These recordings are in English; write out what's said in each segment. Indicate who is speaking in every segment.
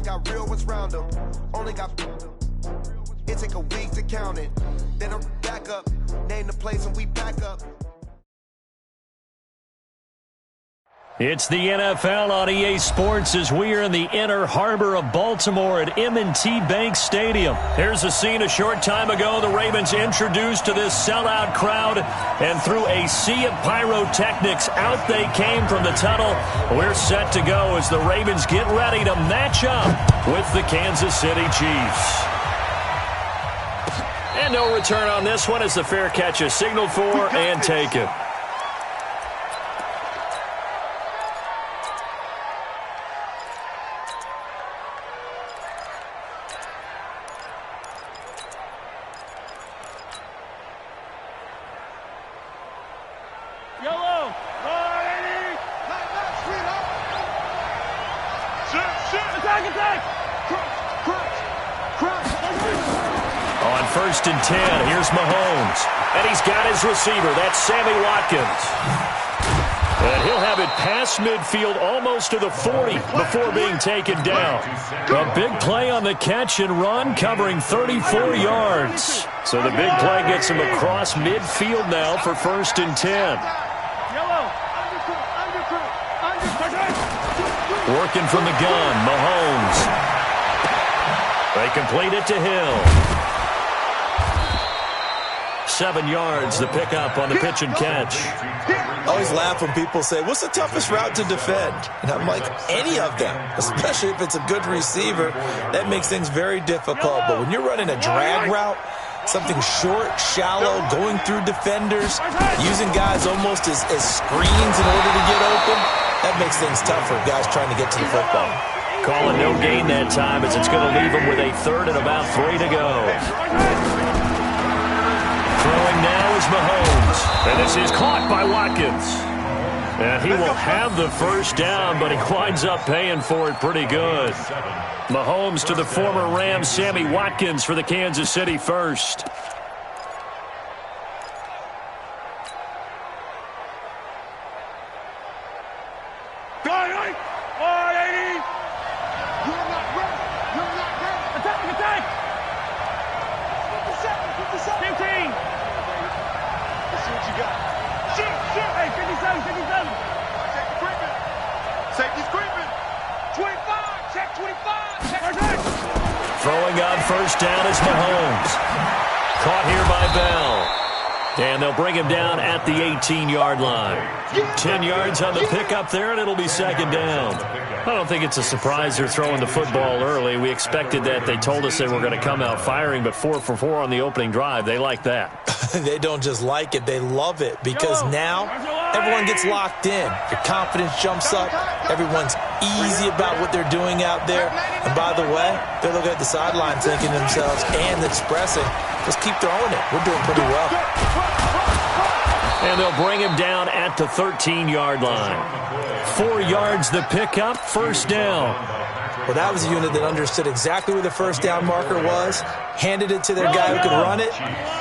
Speaker 1: Only got real ones round them. Only got. It take a week to count it. Then I'm back up. Name the place and we pack up.
Speaker 2: It's the NFL on EA Sports as we are in the inner harbor of Baltimore at M&T Bank Stadium. Here's a scene a short time ago. The Ravens introduced to this sellout crowd, and through a sea of pyrotechnics, out they came from the tunnel. We're set to go as the Ravens get ready to match up with the Kansas City Chiefs. And no return on this one as the fair catch is signaled for and taken. On 1st and 10, here's Mahomes. And he's got his receiver. That's Sammy Watkins. And he'll have it past midfield almost to the 40 before being taken down. A big play on the catch and run, covering 34 yards. So the big play gets him across midfield now for 1st and 10. Working from the gun, Mahomes. They complete it to Hill. 7 yards, the pickup on the pitch and catch.
Speaker 3: I always laugh when people say, what's the toughest route to defend? And I'm like, any of them, especially if it's a good receiver. That makes things very difficult. But when you're running a drag route, something short, shallow, going through defenders, using guys almost as screens in order to get open, that makes things tough for guys trying to get to the football.
Speaker 2: Calling no gain that time as it's going to leave him with a 3rd and about 3 to go. Throwing now is Mahomes. And this is caught by Watkins. And he will have the 1st down, but he winds up paying for it pretty good. Mahomes to the former Rams, Sammy Watkins for the Kansas City first. Throwing on 1st down is Mahomes. Caught here by Bell. And they'll bring him down at the 18-yard line. 10 yards on the pickup there, and it'll be 2nd down. I don't think it's a surprise they're throwing the football early. We expected that. They told us they were going to come out firing, but 4 for 4 on the opening drive. They like that.
Speaker 3: They don't just like it, they love it, because now everyone gets locked in. Your confidence jumps up. Everyone's easy about what they're doing out there. And by the way, they're looking at the sideline thinking to themselves and expressing, just keep throwing it. We're doing pretty well.
Speaker 2: And they'll bring him down at the 13-yard line. 4 yards the pickup, 1st down.
Speaker 3: Well, that was a unit that understood exactly where the 1st down marker was, handed it to their guy who could run it,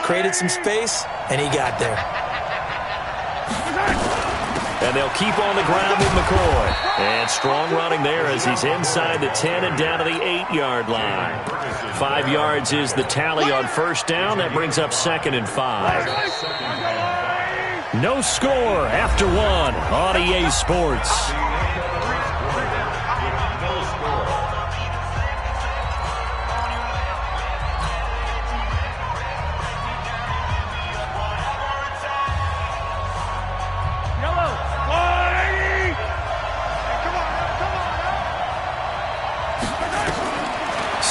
Speaker 3: created some space, and he got there.
Speaker 2: And they'll keep on the ground with McCoy. And strong running there as he's inside the 10 and down to the 8-yard line. 5 yards is the tally on 1st down. That brings up 2nd and 5. No score after 1 on EA Sports.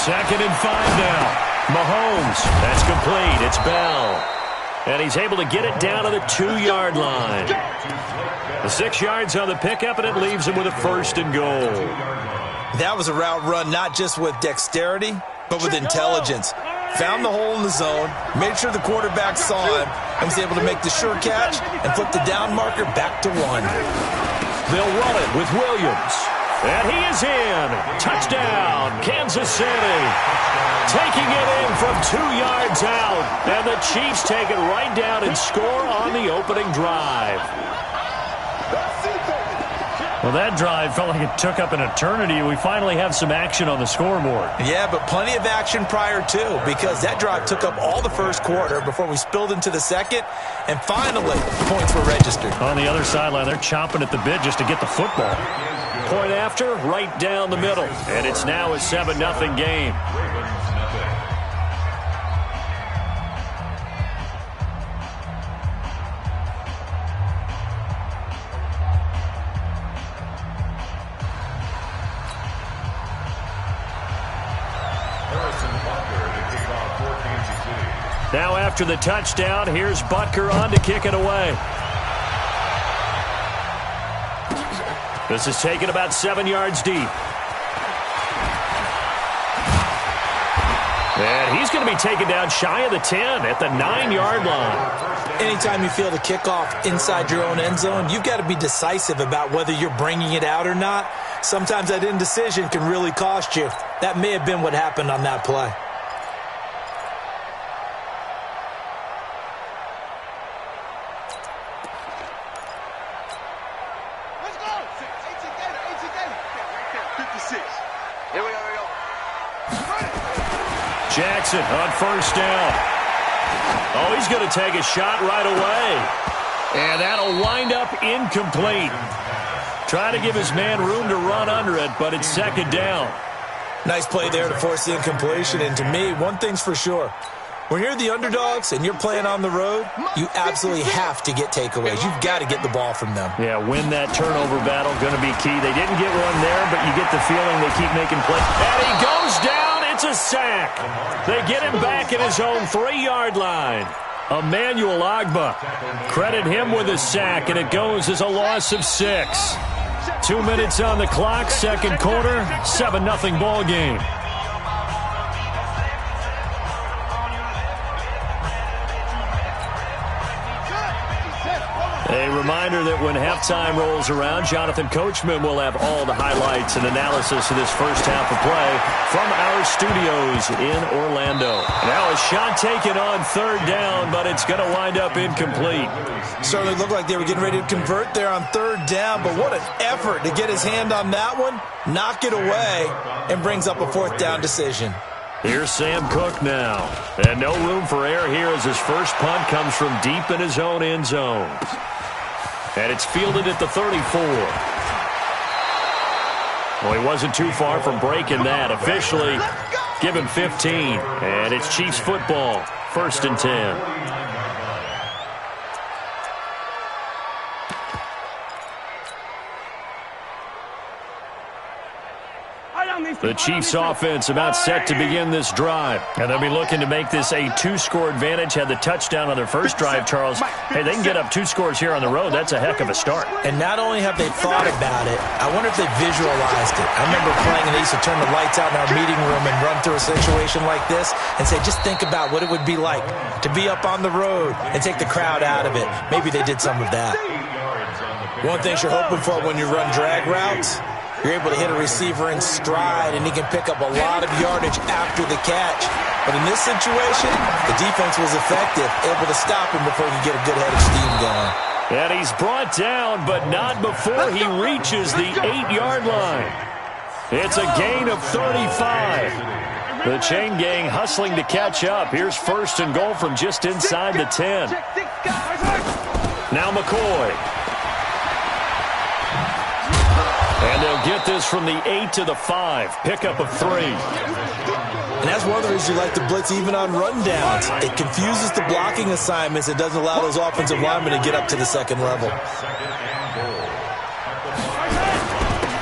Speaker 2: Second and 5 now. Mahomes. That's complete. It's Bell. And he's able to get it down to the 2-yard line. The 6 yards on the pickup, and it leaves him with a 1st and goal.
Speaker 3: That was a route run not just with dexterity, but with intelligence. Found the hole in the zone, made sure the quarterback saw him, and was able to make the sure catch and flip the down marker back to 1.
Speaker 2: They'll run it with Williams. And he is in. Touchdown, Kansas City. Taking it in from 2 yards out. And the Chiefs take it right down and score on the opening drive. Well, that drive felt like it took up an eternity. We finally have some action on the scoreboard.
Speaker 3: Yeah, but plenty of action prior to, because that drive took up all the first quarter before we spilled into the second, and finally, points were registered.
Speaker 2: On the other sideline, they're chomping at the bit just to get the football. Point after, right down the middle, and it's now a 7-0 game. Now after the touchdown, here's Butker on to kick it away. This is taken about 7 yards deep. And he's going to be taken down shy of the 10 at the 9-yard line.
Speaker 3: Anytime you feel the kickoff inside your own end zone, you've got to be decisive about whether you're bringing it out or not. Sometimes that indecision can really cost you. That may have been what happened on that play.
Speaker 2: Jackson on first down. Oh, he's going to take a shot right away. And that'll wind up incomplete. Trying to give his man room to run under it, but it's second down.
Speaker 3: Nice play there to force the incompletion. And to me, one thing's for sure. When you're the underdogs and you're playing on the road, you absolutely have to get takeaways. You've got to get the ball from them.
Speaker 2: Yeah, win that turnover battle, going to be key. They didn't get one there, but you get the feeling they keep making plays. And he goes down. It's a sack. They get him back at his own 3-yard line. Emmanuel Ogbah. Credit him with a sack, and it goes as a loss of 6. 2 minutes on the clock, second quarter, 7-0 ball game. A reminder that when halftime rolls around, Jonathan Coachman will have all the highlights and analysis of this first half of play from our studios in Orlando. Now a shot taken on third down, but it's going to wind up incomplete.
Speaker 3: Certainly looked like they were getting ready to convert there on third down, but what an effort to get his hand on that one, knock it away, and brings up a fourth down decision.
Speaker 2: Here's Sam Cook now. And no room for error here as his first punt comes from deep in his own end zone. And it's fielded at the 34. Well, he wasn't too far from breaking that. Officially, give him 15. And it's Chiefs football, 1st and 10. The Chiefs offense about set to begin this drive. And they'll be looking to make this a 2-score advantage. Had the touchdown on their first drive, Charles. Hey, they can get up 2 scores here on the road. That's a heck of a start.
Speaker 3: And not only have they thought about it, I wonder if they visualized it. I remember playing and they used to turn the lights out in our meeting room and run through a situation like this and say, just think about what it would be like to be up on the road and take the crowd out of it. Maybe they did some of that. One thing you're hoping for when you run drag routes, you're able to hit a receiver in stride, and he can pick up a lot of yardage after the catch. But in this situation, the defense was effective, able to stop him before he could get a good head of steam going.
Speaker 2: And he's brought down, but not before he reaches the 8-yard line. It's a gain of 35. The chain gang hustling to catch up. Here's 1st and goal from just inside the 10. Now McCoy. And they'll get this from the 8 to the 5. Pickup of 3.
Speaker 3: And that's one of the reasons you like to blitz even on rundowns. It confuses the blocking assignments. It doesn't allow those offensive linemen to get up to the second level.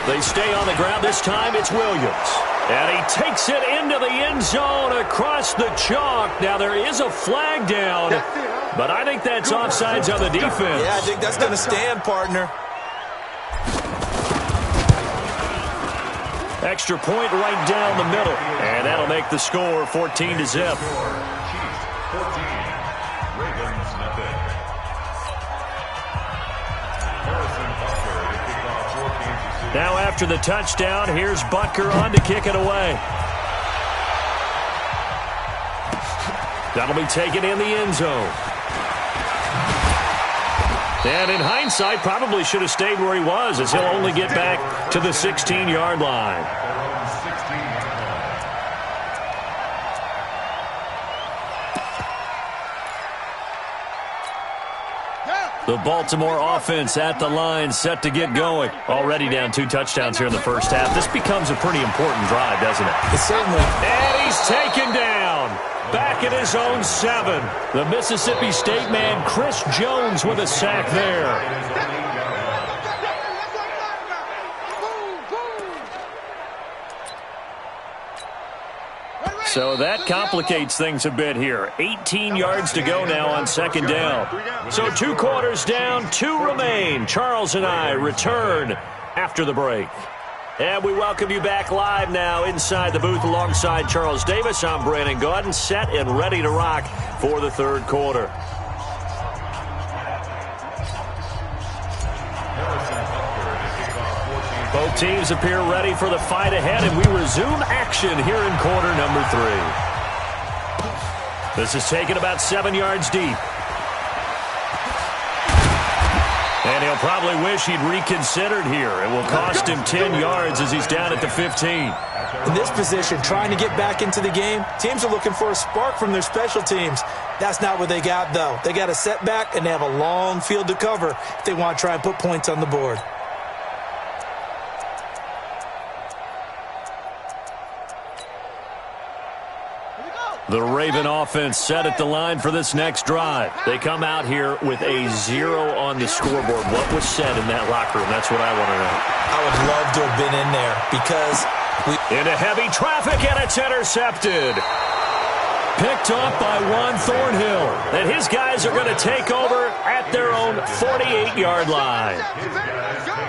Speaker 2: They stay on the ground. This time it's Williams. And he takes it into the end zone across the chalk. Now there is a flag down, but I think that's offsides on the defense.
Speaker 3: Yeah, I think that's going to stand, partner.
Speaker 2: Extra point right down the middle. And that'll make the score 14-0. Now after the touchdown, here's Butker on to kick it away. That'll be taken in the end zone. And in hindsight, probably should have stayed where he was, as he'll only get back to the 16-yard line. The Baltimore offense at the line, set to get going. Already down 2 touchdowns here in the first half. This becomes a pretty important drive, doesn't it?
Speaker 3: It certainly.
Speaker 2: And he's taken down. Back at his own 7. The Mississippi State man, Chris Jones, with a sack there. So that complicates things a bit here. 18 yards to go now on second down. So 2 quarters down, 2 remain. Charles and I return after the break. And we welcome you back live now inside the booth alongside Charles Davis. I'm Brandon Gaudin, set and ready to rock for the third quarter. Both teams appear ready for the fight ahead, and we resume action here in quarter number 3. This is taken about 7 yards deep. And he'll probably wish he'd reconsidered here. It will cost him 10 yards as he's down at the 15.
Speaker 3: In this position, trying to get back into the game, teams are looking for a spark from their special teams. That's not what they got, though. They got a setback, and they have a long field to cover if they want to try and put points on the board.
Speaker 2: The Raven offense set at the line for this next drive. They come out here with a 0 on the scoreboard. What was said in that locker room? That's what I want to know.
Speaker 3: I would love to have been in there because
Speaker 2: into heavy traffic, and it's intercepted. Picked off by Juan Thornhill. And his guys are going to take over at their own 48-yard line.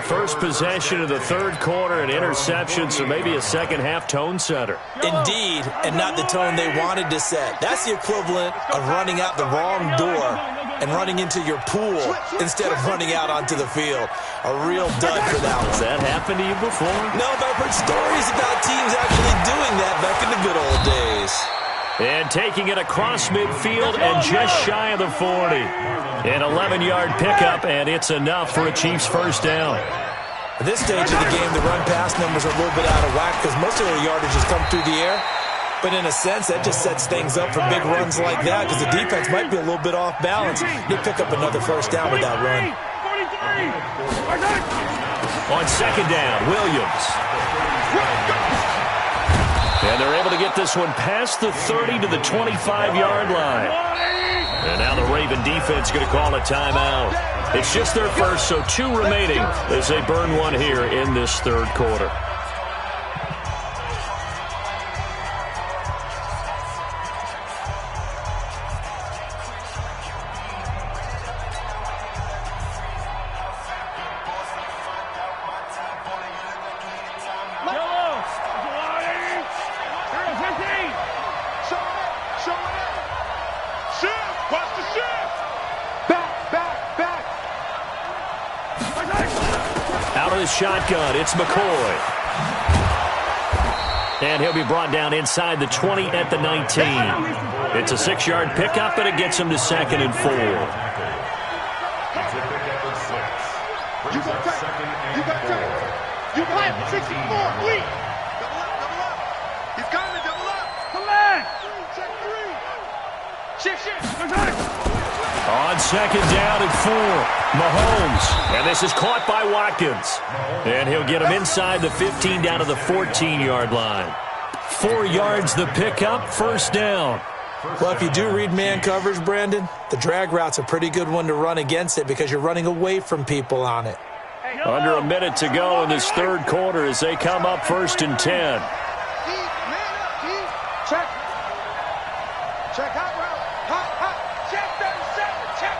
Speaker 2: First possession of the third quarter, an interception, so maybe a second-half tone setter.
Speaker 3: Indeed, and not the tone they wanted to set. That's the equivalent of running out the wrong door and running into your pool instead of running out onto the field. A real dud for that one.
Speaker 2: Has that happened to you before?
Speaker 3: No, but I've heard stories about teams actually doing that back in the good old days.
Speaker 2: And taking it across midfield and just shy of the 40. An 11-yard pickup, and it's enough for a Chiefs first down.
Speaker 3: At this stage of the game, the run-pass numbers are a little bit out of whack because most of their yardage has come through the air. But in a sense, that just sets things up for big runs like that because the defense might be a little bit off balance. They pick up another first down with that run.
Speaker 2: On second down, Williams. And they're able to get this one past the 30 to the 25-yard line. And now the Raven defense going to call a timeout. It's just their first, so 2 remaining as they burn one here in this third quarter. Shotgun, it's McCoy. And he'll be brought down inside the 20 at the 19. It's a 6-yard pickup, and it gets him to 2nd and 4.
Speaker 4: You got time. You got 64. Lead. Double up. He's coming. Double up. Come on. Check 3. Shift.
Speaker 2: On second down and 4, Mahomes. And this is caught by Watkins. And he'll get him inside the 15 down to the 14-yard line. 4 yards the pickup, first down.
Speaker 3: Well, if you do read man coverage, Brandon, the drag route's a pretty good one to run against it because you're running away from people on it.
Speaker 2: Under a minute to go in this third quarter as they come up 1st and 10.
Speaker 4: Check. Check out route. Hot. Check 37. Check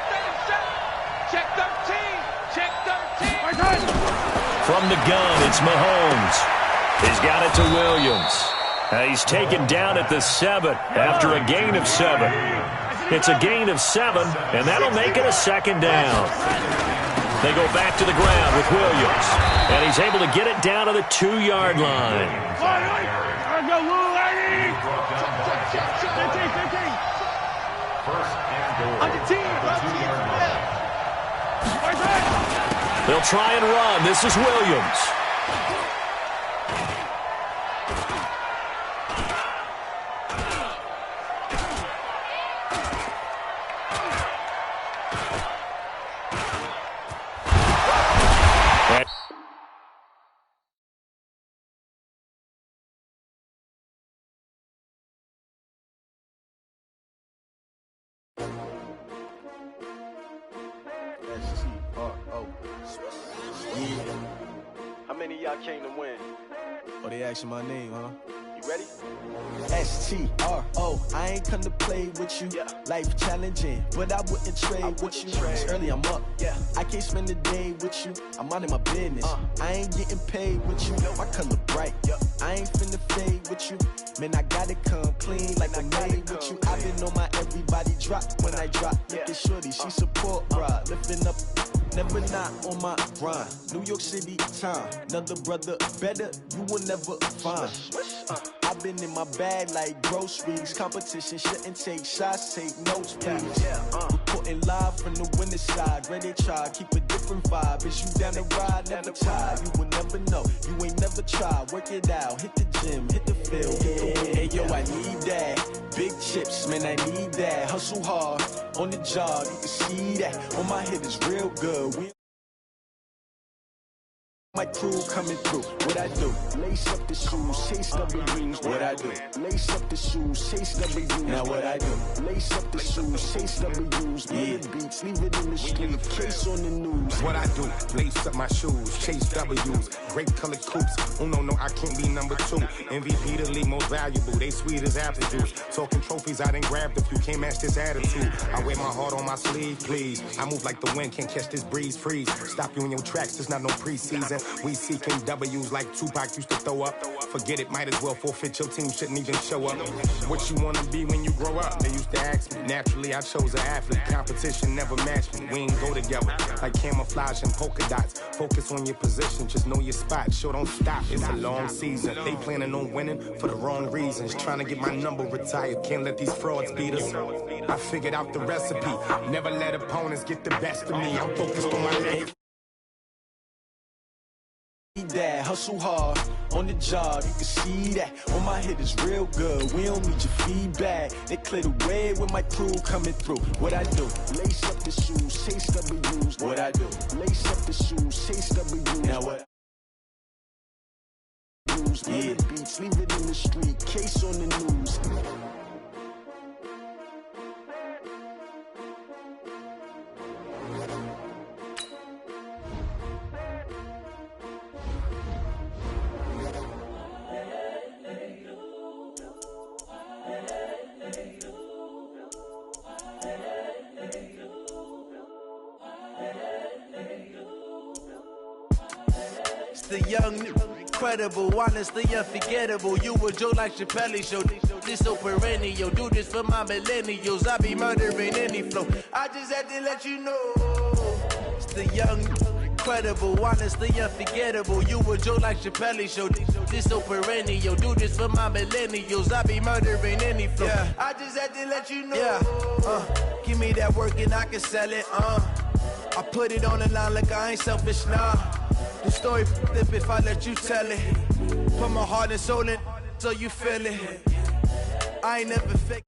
Speaker 4: 13. Check 13.
Speaker 2: From the gun, it's Mahomes. He's got it to Williams. He's taken down at the 7 after a gain of 7. It's a gain of 7, and that'll make it a second down. They go back to the ground with Williams, and he's able to get it down to the 2-yard line. They'll try and run. This is Williams.
Speaker 4: How many of y'all came to win?
Speaker 5: Oh, they asking my name, huh?
Speaker 4: You ready?
Speaker 5: S-T-R-O, I ain't come to play with you.
Speaker 4: Yeah.
Speaker 5: Life challenging, but I wouldn't trade with you. It's early, I'm up.
Speaker 4: Yeah.
Speaker 5: I can't spend the day with you. I'm out of my business. I ain't getting paid with you. My color bright. I ain't finna fade with you. Man, I gotta come clean like I'm made with you. I've been on my everybody drop when I drop. Look at shorty, she support, bruh. Lifting up, never not on my grind. New York City time, another brother better, you will never find. I've been in my bag like groceries. Competition shouldn't take shots, take notes, please. Reporting live from the winning side. Ready to try, keep a different vibe. Is you down the ride, never tired. You will never know, you ain't never tried. Work it out, hit the gym, hit the field, hit the win. Hey yo, I need that. Big chips, man, I need that. Hustle hard, on the job, you can see that. On my head is real good. My crew coming through, what I do? Lace up the shoes, chase W's, what I do? Lace up the shoes, chase W's, now what I do? Lace up the shoes, chase W's, beats, leave it in the street, case on the news.
Speaker 6: What I do, lace up my shoes, chase W's, great colored coops. No, I can't be number 2. MVP the league most valuable, they sweet as apple juice. Talking trophies, I done grabbed a few, can't match this attitude. I wear my heart on my sleeve, please. I move like the wind, can't catch this breeze, freeze. Stop you in your tracks, there's not no preseason. We seeking W's like Tupac used to throw up. Forget it, might as well forfeit, your team shouldn't even show up. What you wanna be when you grow up? They used to ask me. Naturally, I chose an athlete. Competition never matched me. We ain't go together like camouflage and polka dots. Focus on your position, just know your spot. Sure, don't stop, it's a long season. They planning on winning for the wrong reasons. Trying to get my number retired, can't let these frauds beat us. I figured out the recipe. Never let opponents get the best of me. I'm focused on my life.
Speaker 5: That hustle hard on the job, you can see that. On my head is real good. We don't need your feedback. They clear the way with my crew coming through. What I do? Lace up the shoes, chase W's. What I do? Lace up the shoes, chase W's. Now what? Beats, leave it in the street, case on the news.
Speaker 7: The young, incredible, honestly unforgettable. You a Joe like Chappelle show. This so perennial. Do this for my millennials. I be murdering any flow. I just had to let you know. It's the young, incredible, honestly unforgettable. You a Joe like Chappelle show. This so perennial. Do this for my millennials. I be murdering any flow. Yeah. I just had to let you know. Yeah. Give me that work and I can sell it. I put it on the line like I ain't selfish now. The story flip if I let you tell it. Put my heart and soul in so you feel it. I ain't never fake.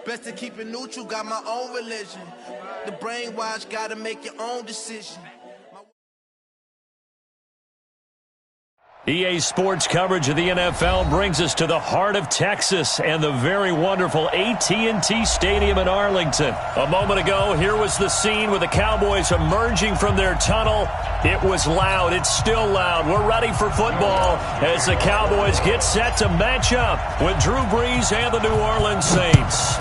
Speaker 7: Best to keep it neutral, got my own religion. The brainwash, gotta make your own decision.
Speaker 2: EA Sports coverage of the NFL brings us to the heart of Texas and the very wonderful AT&T Stadium in Arlington. A moment ago, here was the scene with the Cowboys emerging from their tunnel. It was loud. It's still loud. We're ready for football as the Cowboys get set to match up with Drew Brees and the New Orleans Saints.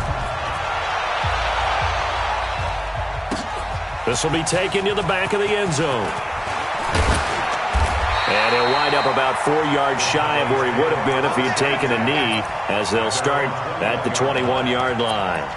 Speaker 2: This will be taken to the back of the end zone. And he'll wind up about 4 yards shy of where he would have been if he had taken a knee, as they'll start at the 21-yard line.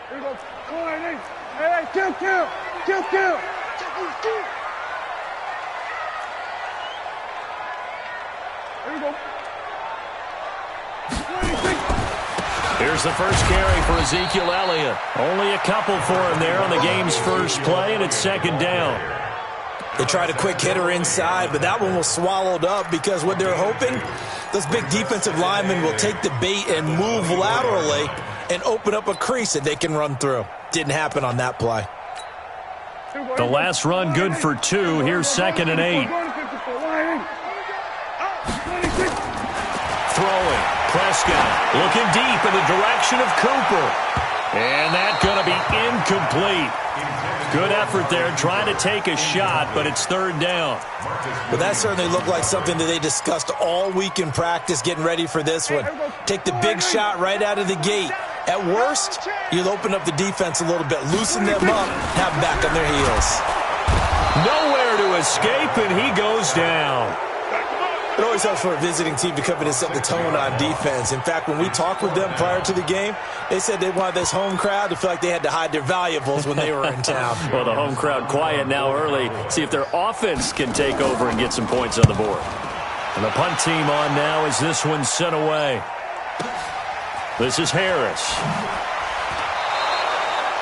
Speaker 4: Here we go. Come on, hey, hey, kill. Here we go.
Speaker 2: Here's the first carry for Ezekiel Elliott. Only a couple for him there on the game's first play, and it's second down.
Speaker 3: They tried a quick hitter inside, but that one was swallowed up because what they're hoping, those big defensive linemen will take the bait and move laterally and open up a crease that they can run through. Didn't happen on that play.
Speaker 2: The last run good for 2. Here's 2nd and 8. Throwing. Prescott looking deep in the direction of Cooper. And that's going to be incomplete. Good effort there trying to take a shot, but it's 3rd down.
Speaker 3: Well, that certainly looked like something that they discussed all week in practice getting ready for this one. Take the big shot right out of the gate. At worst, you'll open up the defense a little bit, loosen them up, have them back on their heels.
Speaker 2: Nowhere to escape, and he goes down.
Speaker 3: It always helps for a visiting team to come in and set the tone on defense. In fact, when we talked with them prior to the game, they said they wanted this home crowd to feel like they had to hide their valuables when they were in town.
Speaker 2: Well, the home crowd quiet now early. See if their offense can take over and get some points on the board. And the punt team on now as this one's sent away. This is Harris.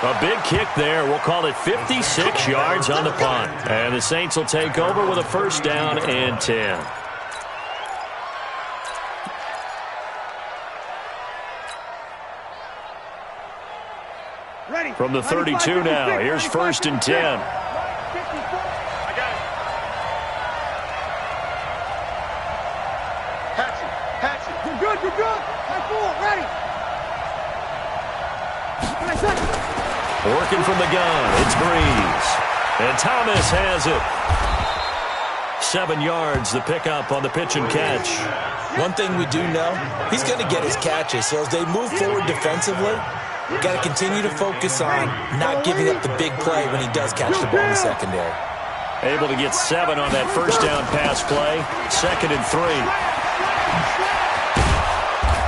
Speaker 2: A big kick there. We'll call it 56 yards on the punt. And the Saints will take over with a 1st down and 10. From the 32 now, here's 1st and 10.
Speaker 4: I got it. Patch it. You're good. High 4, ready.
Speaker 2: Working from the gun, it's Breeze. And Thomas has it. 7 yards, the pickup on the pitch and catch.
Speaker 3: One thing we do know, he's going to get his catches. So as they move forward defensively, we've got to continue to focus on not giving up the big play when he does catch the ball in the secondary.
Speaker 2: Able to get 7 on that 1st down pass play. 2nd and 3.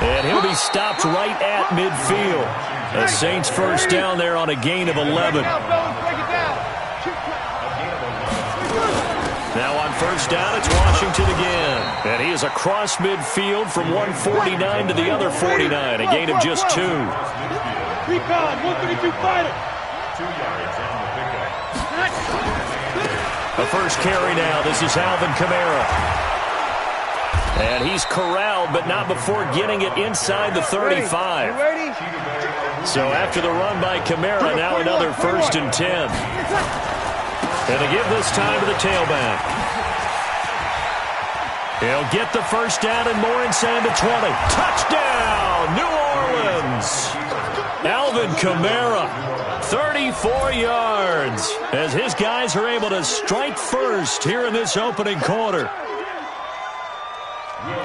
Speaker 2: And he'll be stopped right at midfield. The Saints 1st down there on a gain of 11. Now on 1st down, it's Washington again. And he is across midfield from 149 to the other 49. A gain of just 2.
Speaker 4: Recon, 132 fighter.
Speaker 8: 2 yards on the pickup.
Speaker 2: The first carry now. This is Alvin Kamara. And he's corralled, but not before getting it inside the 35. So after the run by Kamara, now another 1st and 10. And they give this time to the tailback. He'll get the 1st down and more inside the 20. Touchdown, New Orleans! Alvin Kamara, 34 yards, as his guys are able to strike first here in this opening quarter.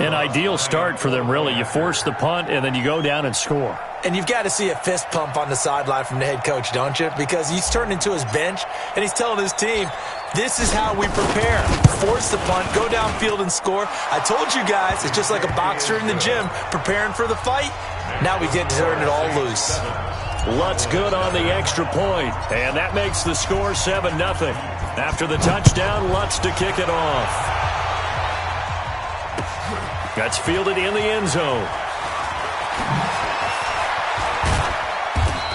Speaker 2: An ideal start for them, really. You force the punt, and then you go down and score.
Speaker 3: And you've got to see a fist pump on the sideline from the head coach, don't you? Because he's turned into his bench, and he's telling his team, this is how we prepare. Force the punt, go downfield and score. I told you guys, it's just like a boxer in the gym preparing for the fight. Now we get to turn it all loose.
Speaker 2: Lutz good on the extra point, and that makes the score 7-0. After the touchdown, Lutz to kick it off. That's fielded in the end zone.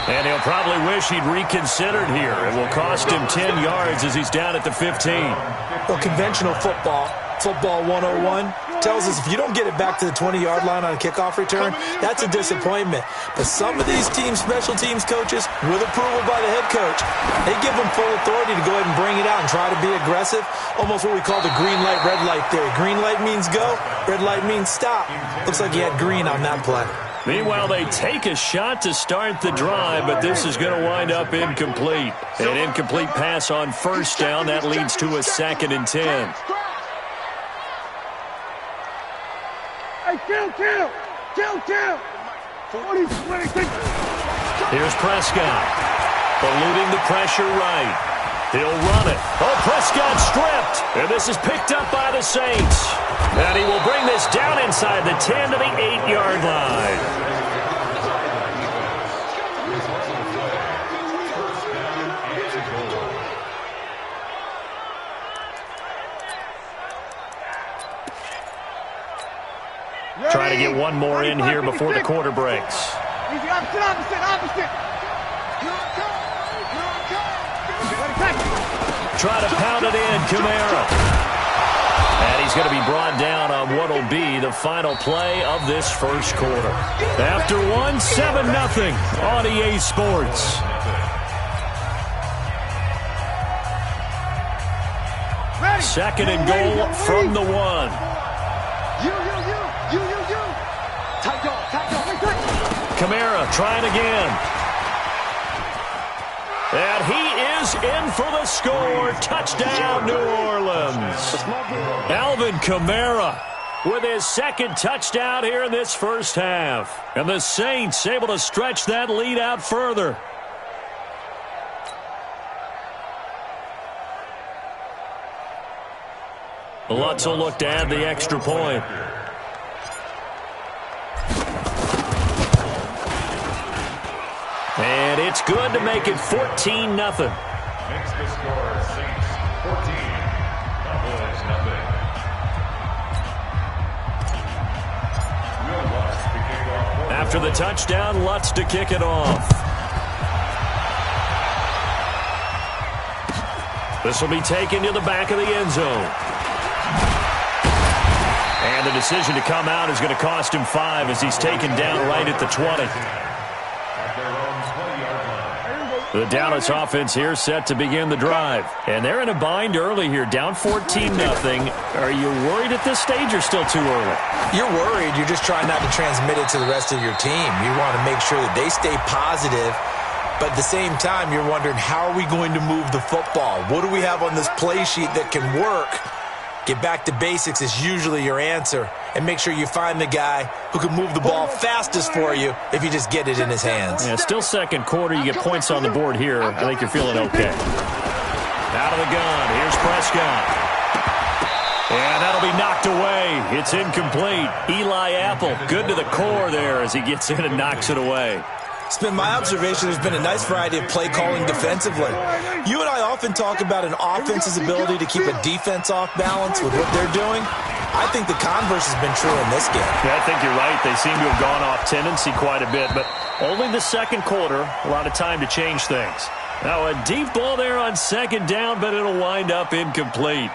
Speaker 2: And he'll probably wish he'd reconsidered here. It will cost him 10 yards as he's down at the 15.
Speaker 3: Well, conventional football 101, tells us if you don't get it back to the 20-yard line on a kickoff return, that's a disappointment. But some of these teams, special teams coaches, with approval by the head coach, they give them full authority to go ahead and bring it out and try to be aggressive. Almost what we call the green light, red light theory. Green light means go, red light means stop. Looks like he had green on that play.
Speaker 2: Meanwhile, they take a shot to start the drive, but this is going to wind up incomplete. An incomplete pass on first down. That leads to a 2nd and 10.
Speaker 4: Hey, chill. 40, 26.
Speaker 2: Here's Prescott. Eluding the pressure right. He'll run it. Oh, Prescott stripped. And this is picked up by the Saints. And he will bring this down inside the 10 to the 8-yard line. Try to get one more in here before the quarter breaks.
Speaker 4: Easy, opposite.
Speaker 2: Try to pound it in, Kamara. And he's going to be brought down on what will be the final play of this first quarter. After one, 7-0 on EA Sports. Second and goal from the 1.
Speaker 4: You. Tight dog.
Speaker 2: Kamara trying again. And he is in for the score. Touchdown, New Orleans. Alvin Kamara with his second touchdown here in this first half. And the Saints able to stretch that lead out further. Lutz will look to add the extra point. And it's good to make it 14-0.
Speaker 8: Makes the score Saints 14, Cowboys 0. Will Lutz to kick off.
Speaker 2: After the touchdown, Lutz to kick it off. This will be taken to the back of the end zone. And the decision to come out is going to cost him 5 as he's taken down right at the 20. The Dallas offense here set to begin the drive. And they're in a bind early here, down 14-0. Are you worried at this stage or still too early?
Speaker 3: You're worried. You're just trying not to transmit it to the rest of your team. You want to make sure that they stay positive. But at the same time, you're wondering, how are we going to move the football? What do we have on this play sheet that can work? Get back to basics is usually your answer. And make sure you find the guy who can move the ball fastest for you if you just get it in his hands.
Speaker 2: Yeah, still second quarter. You get points on the board here. I think you're feeling okay. Out of the gun. Here's Prescott. And that'll be knocked away. It's incomplete. Eli Apple, good to the core there as he gets in and knocks it away.
Speaker 3: It's been my observation there's been a nice variety of play calling defensively. You and I often talk about an offense's ability to keep a defense off balance with what they're doing. I think the converse has been true in this game.
Speaker 2: Yeah, I think you're right. They seem to have gone off tendency quite a bit, but only the second quarter, a lot of time to change things. Now a deep ball there on second down, but it'll wind up incomplete.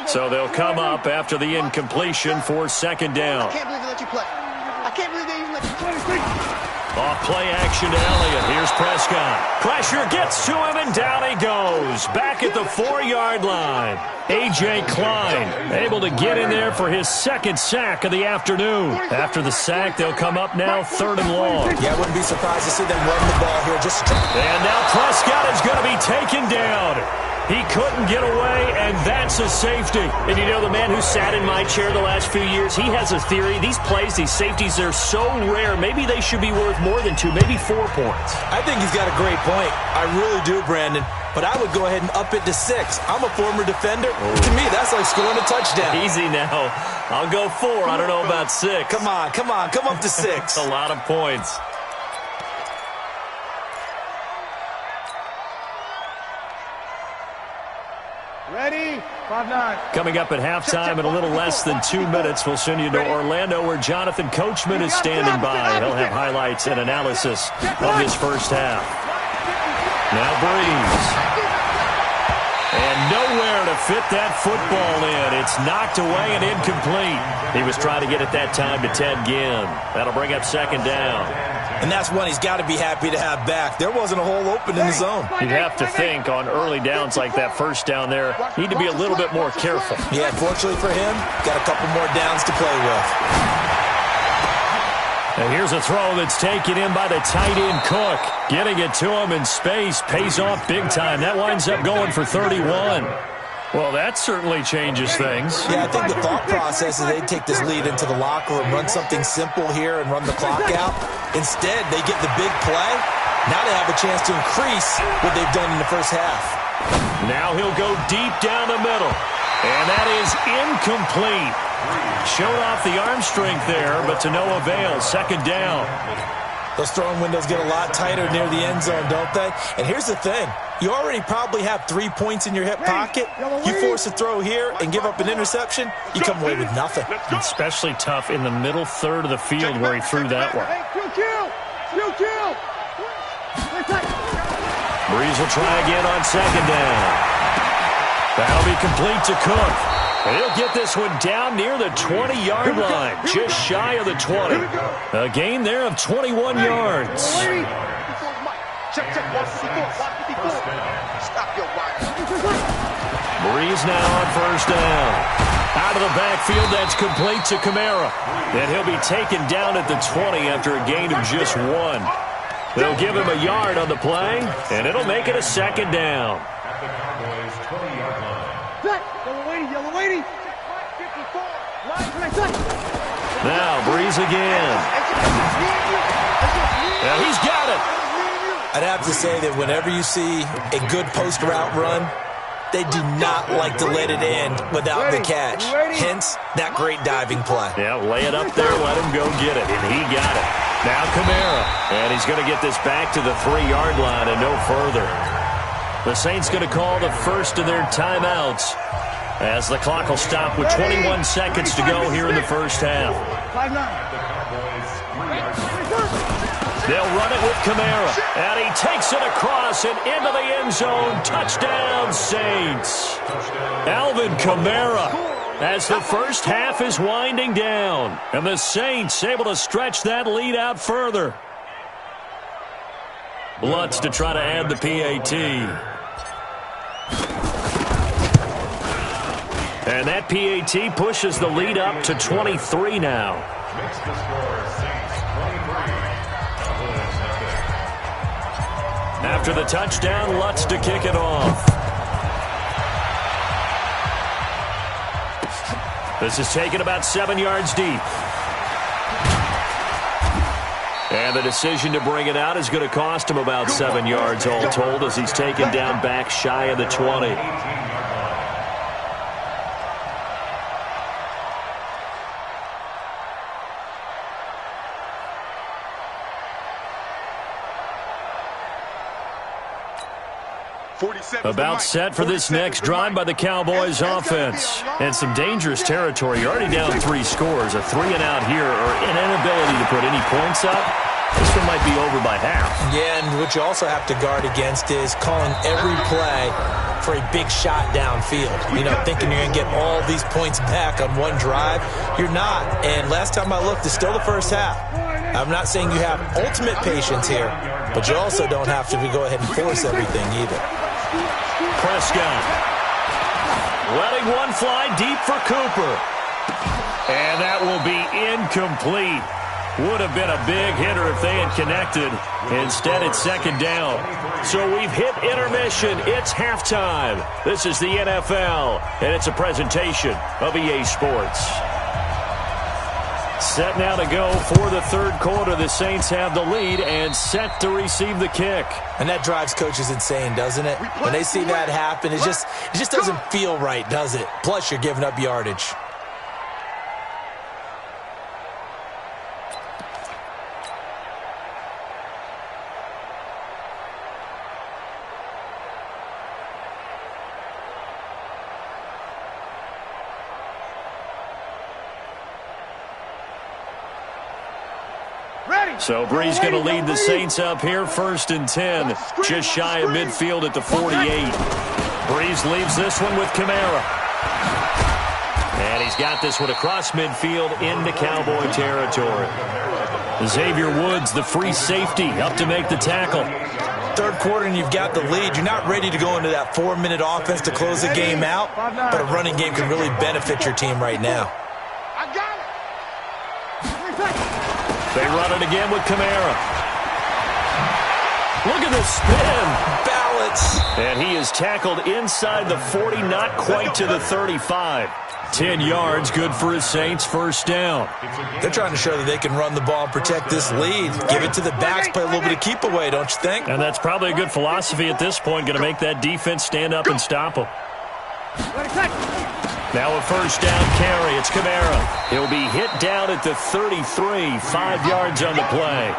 Speaker 2: So they'll come up after the incompletion for second down.
Speaker 4: I can't believe they let you play. I can't believe they even let you play.
Speaker 2: Off play action to Elliott. Here's Prescott. Pressure gets to him, and down he goes. Back at the 4-yard line. A.J. Klein able to get in there for his second sack of the afternoon. After the sack, they'll come up now 3rd and long.
Speaker 3: Yeah, I wouldn't be surprised to see them run the ball here.
Speaker 2: And now Prescott is going to be taken down. He couldn't get away, and that's a safety. And you know, the man who sat in my chair the last few years, he has a theory. These plays, these safeties, they're so rare. Maybe they should be worth more than 2, maybe 4 points.
Speaker 3: I think he's got a great point. I really do, Brandon. But I would go ahead and up it to 6. I'm a former defender. To me, that's like scoring a touchdown.
Speaker 2: Easy now. I'll go 4. I don't know about 6.
Speaker 3: Come on. Come up to 6.
Speaker 2: A lot of points.
Speaker 4: Ready? 5-9.
Speaker 2: Coming up at halftime in a little less than 2 minutes, we'll send you to Orlando where Jonathan Coachman is standing by. He'll have highlights and analysis of this first half. Now Breeze. And nowhere to fit that football in. It's knocked away and incomplete. He was trying to get it that time to Ted Ginn. That'll bring up second down.
Speaker 3: And that's one he's got to be happy to have back. There wasn't a hole open in the zone.
Speaker 2: You'd have to think on early downs like that first down there, need to be a little bit more careful.
Speaker 3: Yeah, fortunately for him, got a couple more downs to play with.
Speaker 2: And here's a throw that's taken in by the tight end Cook. Getting it to him in space pays off big time. That winds up going for 31. Well, that certainly changes things.
Speaker 3: Yeah, I think the thought process is they'd take this lead into the locker room, run something simple here and run the clock out. Instead, they get the big play. Now they have a chance to increase what they've done in the first half.
Speaker 2: Now he'll go deep down the middle. And that is incomplete. Showed off the arm strength there, but to no avail. Second down.
Speaker 3: Those throwing windows get a lot tighter near the end zone, don't they? And here's the thing. You already probably have 3 points in your hip pocket. You force a throw here and give up an interception, you come away with nothing.
Speaker 2: Especially tough in the middle third of the field where he threw that one. Breeze will try again on second down. That'll be complete to Cook. And he'll get this one down near the 20-yard line, just shy of the 20. A gain there of 21 yards. Breeze now on first down. Out of the backfield, that's complete to Kamara. And he'll be taken down at the 20 after a gain of just 1. They'll give him a yard on the play, and it'll make it a second down. Now Breeze again. And he's got it.
Speaker 3: I'd have to say that whenever you see a good post route run, they do not like to let it end without the catch. Hence, that great diving play.
Speaker 2: Yeah, lay it up there, let him go get it, and he got it. Now Kamara, and he's going to get this back to the 3-yard line and no further. The Saints going to call the first of their timeouts as the clock will stop with 21 seconds to go here in the first half. They'll run it with Kamara, and he takes it across and into the end zone. Touchdown, Saints. Alvin Kamara as the first half is winding down, and the Saints able to stretch that lead out further. Lutz to try to add the PAT. And that PAT pushes the lead up to 23 now.
Speaker 8: Makes the score Saints 23.
Speaker 2: After the touchdown, Lutz to kick it off. This is taken about 7 yards deep. And the decision to bring it out is going to cost him about 7 yards all told as he's taken down back shy of the 20. About set for this next drive by the Cowboys offense. And some dangerous territory. You're already down 3 scores. A 3-and-out here or an inability to put any points up. This one might be over by half.
Speaker 3: Yeah, and what you also have to guard against is calling every play for a big shot downfield. You know, thinking you're going to get all these points back on one drive. You're not. And last time I looked, it's still the first half. I'm not saying you have ultimate patience here, but you also don't have to go ahead and force everything either.
Speaker 2: Prescott letting one fly deep for Cooper. And that will be incomplete. Would have been a big hitter if they had connected. Instead, it's second down. So we've hit intermission. It's halftime. This is the NFL, and it's a presentation of EA Sports. Set now to go for the third quarter. The Saints have the lead and set to receive the kick.
Speaker 3: And that drives coaches insane, doesn't it? When they see that happen, it just doesn't feel right, does it? Plus, you're giving up yardage.
Speaker 2: So Breeze going to lead the Saints up here, 1st and 10, just shy of midfield at the 48. Breeze leaves this one with Kamara. And he's got this one across midfield into Cowboy territory. Xavier Woods, the free safety, up to make the tackle.
Speaker 3: Third quarter and you've got the lead. You're not ready to go into that 4-minute offense to close the game out, but a running game can really benefit your team right now.
Speaker 2: They run it again with Kamara. Look at the spin.
Speaker 3: Bow balance.
Speaker 2: And he is tackled inside the 40, not quite to the 35. 10 yards, good for his Saints, first down.
Speaker 3: They're trying to show that they can run the ball and protect this lead. Give it to the backs, play a little bit of keep away, don't you think?
Speaker 2: And that's probably a good philosophy at this point, going to make that defense stand up and stop them. Now a first down carry. It's Kamara. He'll be hit down at the 33, 5 yards on the play.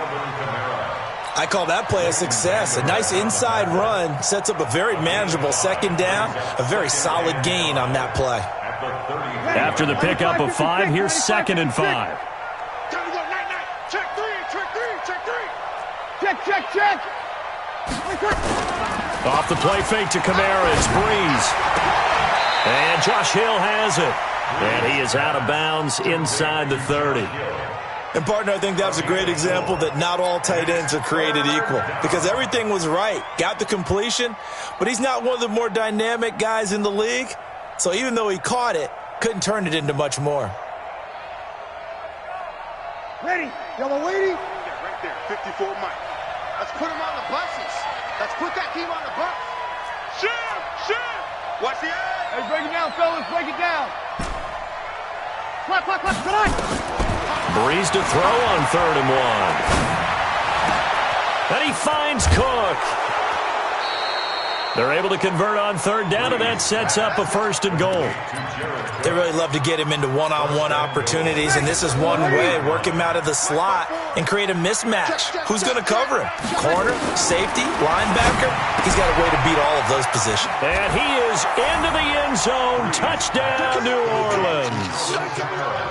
Speaker 3: I call that play a success. A nice inside run sets up a very manageable second down. A very solid gain on that play.
Speaker 2: After the pickup of 5, here's 2nd and 5.
Speaker 4: Check three. Check.
Speaker 2: Off the play fake to Kamara. It's Breeze. And Josh Hill has it. And he is out of bounds inside the 30.
Speaker 3: And, partner, I think that was a great example that not all tight ends are created equal. Because everything was right. Got the completion. But he's not one of the more dynamic guys in the league. So even though he caught it, couldn't turn it into much more.
Speaker 4: Ready. Y'all waiting? Right there. 54 Mike. Let's put him on the buses. Let's put that team on the bus. Shoot. Watch the edge. Hey, break it down, fellas. Break it down. Clock. Tonight.
Speaker 2: Breeze to throw on 3rd and 1. And he finds Cook. They're able to convert on 3rd down, and that sets up a 1st and goal.
Speaker 3: They really love to get him into one-on-one opportunities, and this is one way. Work him out of the slot and create a mismatch. Who's going to cover him? Corner, safety, linebacker? He's got a way to beat all of those positions.
Speaker 2: And he is into the end zone. Touchdown, New Orleans.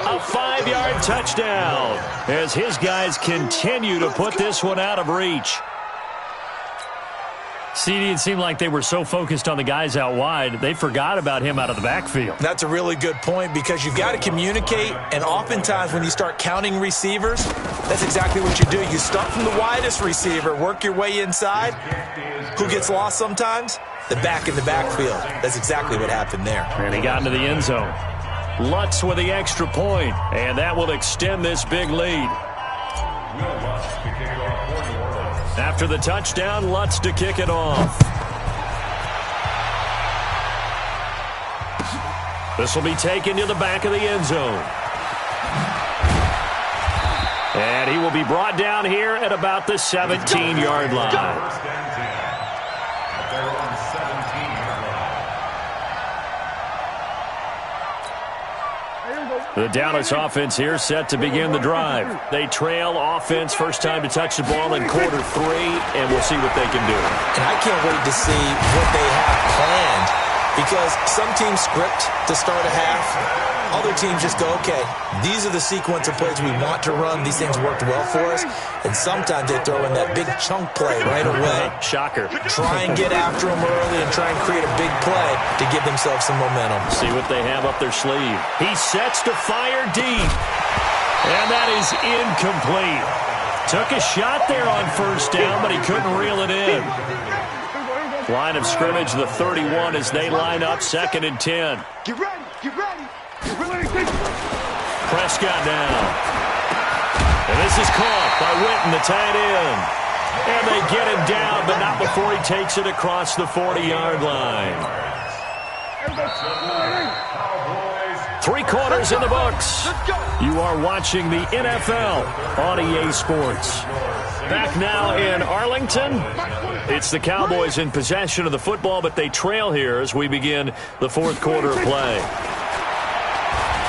Speaker 2: A 5-yard touchdown as his guys continue to put this one out of reach. CD, it seemed like they were so focused on the guys out wide, they forgot about him out of the backfield.
Speaker 3: That's a really good point because you've got to communicate, and oftentimes when you start counting receivers, that's exactly what you do. You start from the widest receiver, work your way inside. Who gets lost sometimes? The back in the backfield. That's exactly what happened there.
Speaker 2: And he got into the end zone. Lutz with the extra point, and that will extend this big lead. After the touchdown, Lutz to kick it off. This will be taken to the back of the end zone. And he will be brought down here at about the 17-yard line. The Dallas offense here set to begin the drive. They trail offense, first time to touch the ball in quarter 3, and we'll see what they can do.
Speaker 3: And I can't wait to see what they have planned because some teams script to start a half. Other teams just go, okay, these are the sequence of plays we want to run. These things worked well for us. And sometimes they throw in that big chunk play right away.
Speaker 2: Shocker.
Speaker 3: Try and get after them early and try and create a big play to give themselves some momentum.
Speaker 2: See what they have up their sleeve. He sets to fire deep. And that is incomplete. Took a shot there on first down, but he couldn't reel it in. Line of scrimmage, the 31 as they line up, 2nd and 10.
Speaker 4: Get ready.
Speaker 2: Prescott down. And this is caught by Witten, the tight end. And they get him down, but not before he takes it across the 40-yard line. 3 quarters in the books. You are watching the NFL on EA Sports. Back now in Arlington. It's the Cowboys in possession of the football, but they trail here as we begin the 4th quarter of play.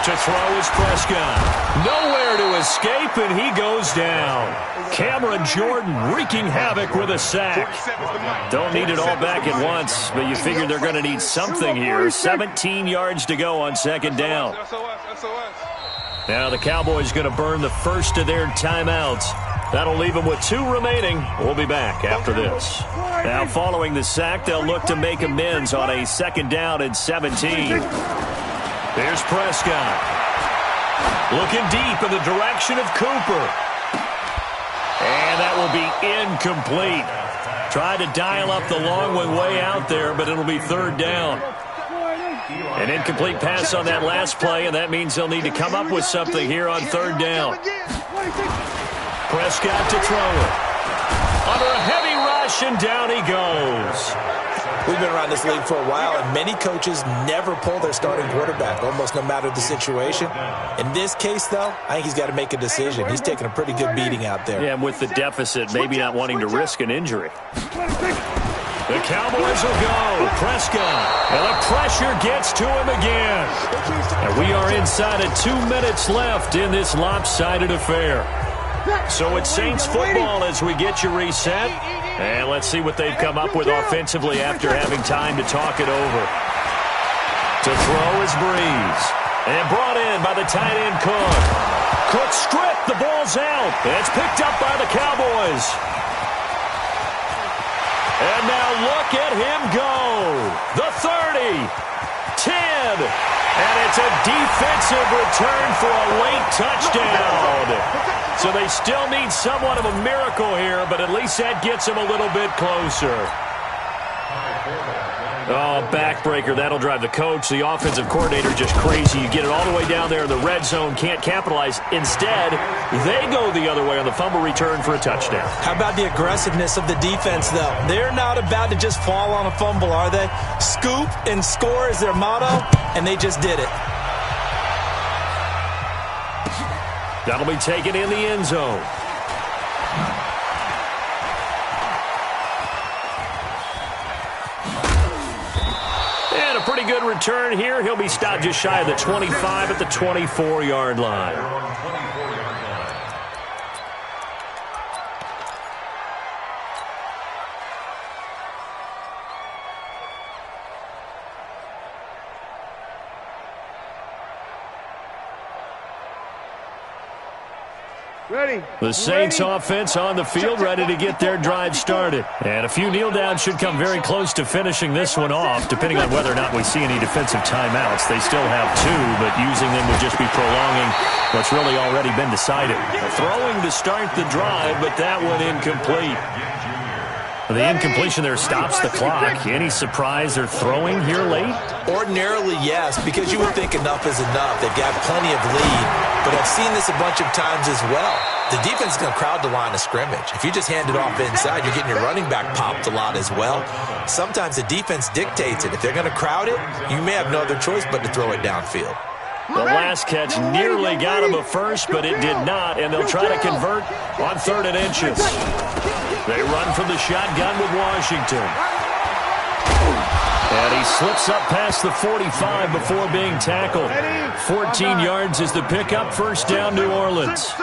Speaker 2: To throw is Prescott. Nowhere to escape, and he goes down. Cameron Jordan wreaking havoc with a sack. Don't need it all back at once, but you figure they're going to need something here. 17 yards to go on 2nd down. Now the Cowboys going to burn the first of their timeouts. That'll leave them with 2 remaining. We'll be back after this. Now following the sack, they'll look to make amends on a 2nd down and 17. Here's Prescott. Looking deep in the direction of Cooper. And that will be incomplete. Tried to dial up the long one way out there, but it'll be 3rd down. An incomplete pass on that last play, and that means they'll need to come up with something here on 3rd down. Prescott to throw it. Under a heavy rush, completion. Down he goes.
Speaker 3: We've been around this league for a while, and many coaches never pull their starting quarterback, almost no matter the situation. In this case, though, I think he's got to make a decision. He's taking a pretty good beating out there.
Speaker 2: Yeah, and with the deficit, maybe not wanting to risk an injury. The Cowboys will go. Prescott. And the pressure gets to him again. And we are inside of 2 minutes left in this lopsided affair. So it's Saints football as we get you reset. And let's see what they've come up with offensively after having time to talk it over. To throw is Breeze. And brought in by the tight end Cook. Cook stripped. The ball's out. It's picked up by the Cowboys. And now look at him go. The 30. 10. And it's a defensive return for a late touchdown. So they still need somewhat of a miracle here, but at least that gets them a little bit closer. Oh, backbreaker. That'll drive the coach, the offensive coordinator, just crazy. You get it all the way down there in the red zone, can't capitalize. Instead, they go the other way on the fumble return for a touchdown.
Speaker 3: How about the aggressiveness of the defense, though? They're not about to just fall on a fumble, are they? Scoop and score is their motto, and they just did it.
Speaker 2: That'll be taken in the end zone. And a pretty good return here. He'll be stopped just shy of the 25 at the 24-yard line. The Saints offense on the field, ready to get their drive started. And a few kneel downs should come very close to finishing this one off, depending on whether or not we see any defensive timeouts. They still have 2, but using them would just be prolonging what's really already been decided. Throwing to start the drive, but that one incomplete. The incompletion there stops the clock. Any surprise they're throwing here late?
Speaker 3: Ordinarily, yes, because you would think enough is enough. They've got plenty of lead, but I've seen this a bunch of times as well. The defense is going to crowd the line of scrimmage. If you just hand it off inside, you're getting your running back popped a lot as well. Sometimes the defense dictates it. If they're going to crowd it, you may have no other choice but to throw it downfield.
Speaker 2: The last catch nearly got him a first, but it did not, and they'll try to convert on 3rd and inches. They run from the shotgun with Washington. And he slips up past the 45 before being tackled. 14 yards is the pickup. First down, New Orleans.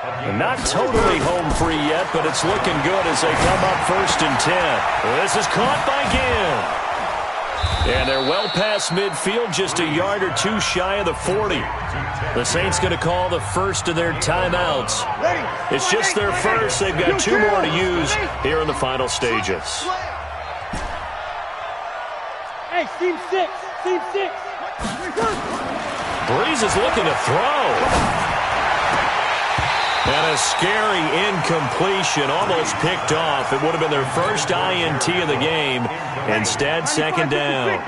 Speaker 2: And not totally home free yet, but it's looking good as they come up 1st and 10. This is caught by Ginn. And they're well past midfield, just a yard or 2 shy of the 40. The Saints going to call the first of their timeouts. It's just their first. They've got 2 more to use here in the final stages.
Speaker 9: Hey, team 6. Team 6.
Speaker 2: Breeze is looking to throw. And a scary incompletion, almost picked off. It would have been their first INT of the game. Instead, 2nd down.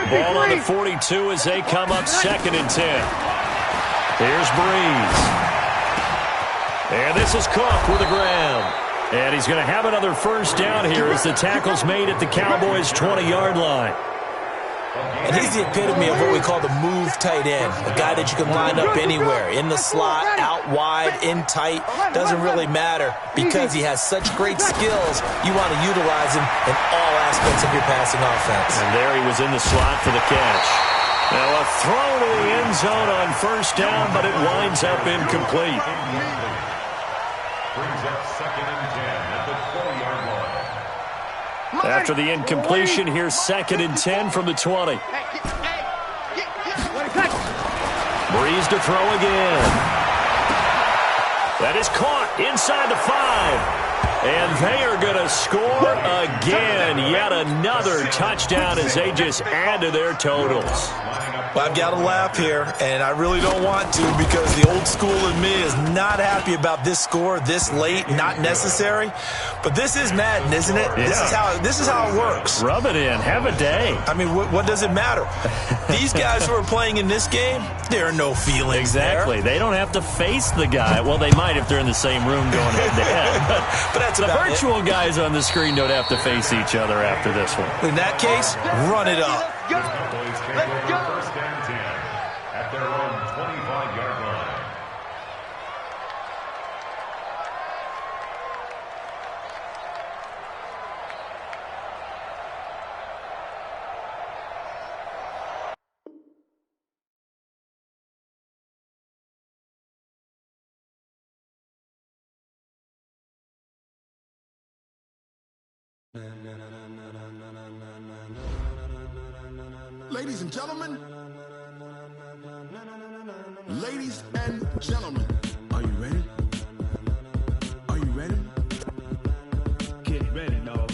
Speaker 2: Ball on the 42 as they come up 2nd and 10. Here's Breeze. And this is Cook with a grab. And he's going to have another first down here as the tackle's made at the Cowboys' 20-yard line.
Speaker 3: And he's the epitome of what we call the move tight end, a guy that you can line up anywhere, in the slot, out wide, in tight, doesn't really matter because he has such great skills. You want to utilize him in all aspects of your passing offense.
Speaker 2: And there he was in the slot for the catch. Now a throw to the end zone on 1st down, but it winds up incomplete.
Speaker 8: Brings up 2nd and 10 at the 20-yard line.
Speaker 2: After the incompletion, here's 2nd and 10 from the 20. Breeze to throw again. That is caught inside the 5. And they are going to score again. Yet another touchdown as they just add to their totals.
Speaker 3: Well, I've got to laugh here, and I really don't want to because the old school in me is not happy about this score this late, not necessary. But this is Madden, isn't it?
Speaker 2: Yeah.
Speaker 3: This is how it works.
Speaker 2: Rub it in. Have a day.
Speaker 3: I mean, what does it matter? These guys who are playing in this game, there are no feelings
Speaker 2: Exactly.
Speaker 3: there.
Speaker 2: They don't have to face the guy. Well, they might if they're in the same room going head-to-head.
Speaker 3: But that's
Speaker 2: the
Speaker 3: about
Speaker 2: virtual
Speaker 3: it.
Speaker 2: guys on the screen don't have to face each other after this one.
Speaker 3: In that case, run it up.
Speaker 8: Cowboys can go for first and 10 at their own 25-yard line.
Speaker 6: Ladies and gentlemen, ladies and gentlemen, are you ready? Are you ready?
Speaker 9: Get ready, dog.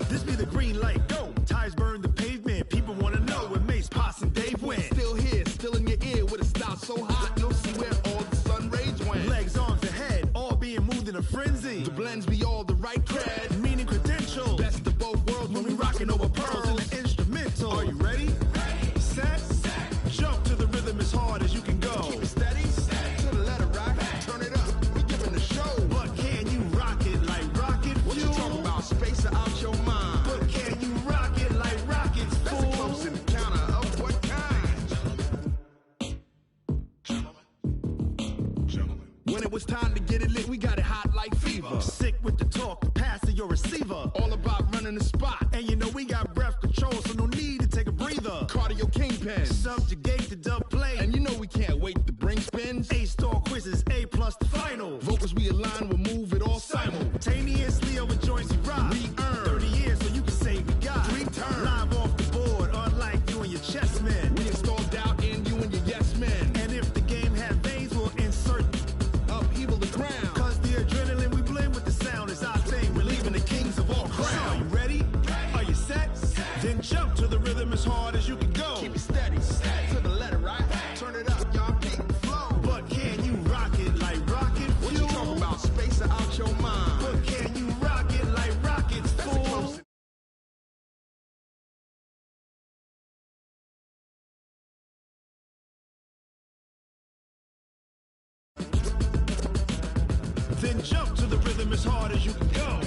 Speaker 10: This be the green light, go. Tires burn the pavement. People want to know when Mace, Potts, and Dave went.
Speaker 6: Still here, still in your ear with a style so hot, you'll see where all the sun rays went.
Speaker 10: Legs, arms, and head, all being moved in a frenzy.
Speaker 6: The blends be all the right cred.
Speaker 10: Meaning credentials.
Speaker 6: Best of both worlds
Speaker 10: When we rockin' over pearls in the instrumental.
Speaker 6: Are you ready?
Speaker 10: Set, jump to the rhythm as hard as you can go.
Speaker 6: Keep it steady, to the letter right. Turn it up, we giving the show.
Speaker 10: But can you rock it like rocket
Speaker 6: What you
Speaker 10: fuel?
Speaker 6: talking about? Space out your mind.
Speaker 10: But can you rock it like rockets,
Speaker 6: That's a close
Speaker 10: fool?
Speaker 6: encounter of what kind? Gentlemen. When it was time to get it lit, we got it hot like fever.
Speaker 10: Sick with the talk, passing your receiver.
Speaker 6: All about running the spot.
Speaker 10: And you know we got breath control, so no need to take a breather.
Speaker 6: Cardio kingpin.
Speaker 10: Subjugate the dub play.
Speaker 6: And you know we can't wait to bring spins.
Speaker 10: A-star quizzes, A+ the final.
Speaker 6: Vocals we align, we'll move it all
Speaker 10: Simultaneously over joints we rock.
Speaker 6: We earn
Speaker 10: 30 years so you can say we got
Speaker 6: 3 turns.
Speaker 10: live off the board, unlike you and your chess men.
Speaker 6: We install doubt in you and your yes men.
Speaker 10: And if the game had veins, we'll insert.
Speaker 6: Upheaval the crown.
Speaker 10: Cause the adrenaline we blend with the sound is our thing. We're leaving the kings of all crowns. Are you ready? Are you set? Then jump to the rhythm as hard as you can go.
Speaker 6: Keep it steady, to the letter right. Turn it up, y'all peak the flow.
Speaker 10: But can you rock it like rocket fuel?
Speaker 6: What you talking about? Space out your mind.
Speaker 10: But can you rock it like rockets,
Speaker 6: That's a
Speaker 10: fool?
Speaker 6: close.
Speaker 10: Then jump to the rhythm as hard as you can go.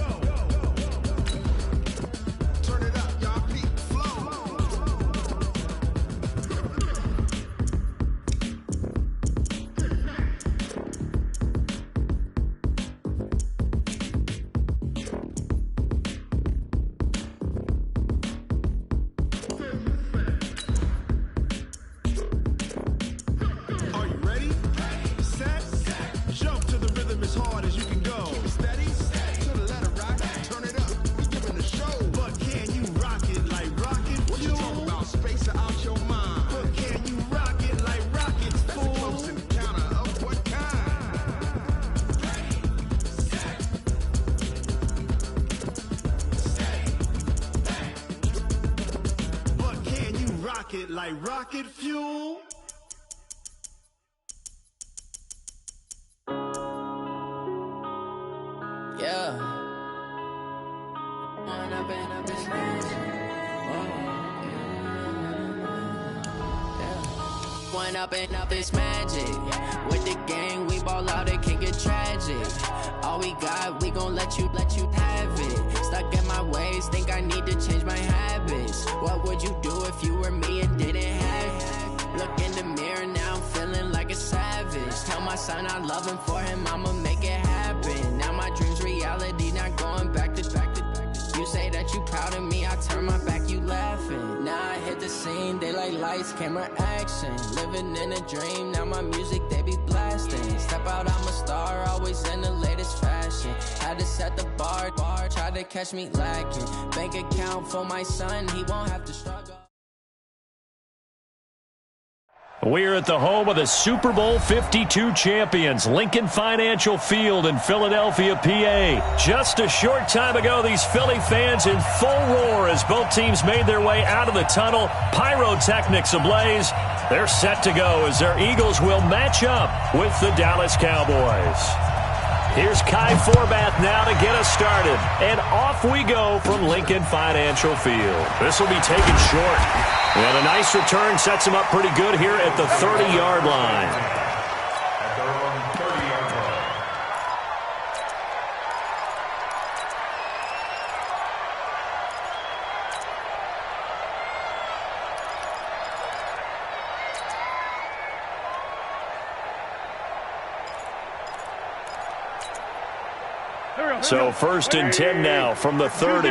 Speaker 6: Turn it up, y'all peak the flow.
Speaker 10: Are you ready? Set, jump to the rhythm as hard as you can go.
Speaker 6: Steady, to the letter right. Turn it up, we giving the show.
Speaker 10: But can you rock it like rocket
Speaker 6: What you
Speaker 10: fuel?
Speaker 6: talking about? Space out your mind.
Speaker 10: But can you rock it like rockets,
Speaker 6: That's a close
Speaker 10: fool?
Speaker 6: encounter of what kind?
Speaker 10: But can you rock it like rocket fuel?
Speaker 11: Yeah. One up and up is magic. With the gang, we ball out, it can get tragic. All we got, we gon' let you have it. Stuck in my ways, think I need to change my habits. What would you do if you were me and didn't have it? Look in the mirror, now I'm feeling like a savage. Tell my son I love him, for him I'ma make it happen. Now my dream's reality, not going back to. You say that you proud of me, I turn my back, you laughing. Now I hit the scene, they like lights, camera, action. Living in a dream, now my music, they be blasting. Step out, I'm a star, always in the latest fashion. Had to set the bar, bar, try to catch me lacking. Bank account for my son, he won't have to struggle.
Speaker 2: We're at the home of the Super Bowl 52 champions, Lincoln Financial Field in Philadelphia, PA. Just a short time ago, these Philly fans in full roar as both teams made their way out of the tunnel. Pyrotechnics ablaze. They're set to go as their Eagles will match up with the Dallas Cowboys. Here's Kai Forbath now to get us started. And off we go from Lincoln Financial Field. This will be taken short. And a nice return sets him up pretty good here at the 30-yard line.
Speaker 8: At their own 30-yard line.
Speaker 2: So 1st and 10 now from the 30.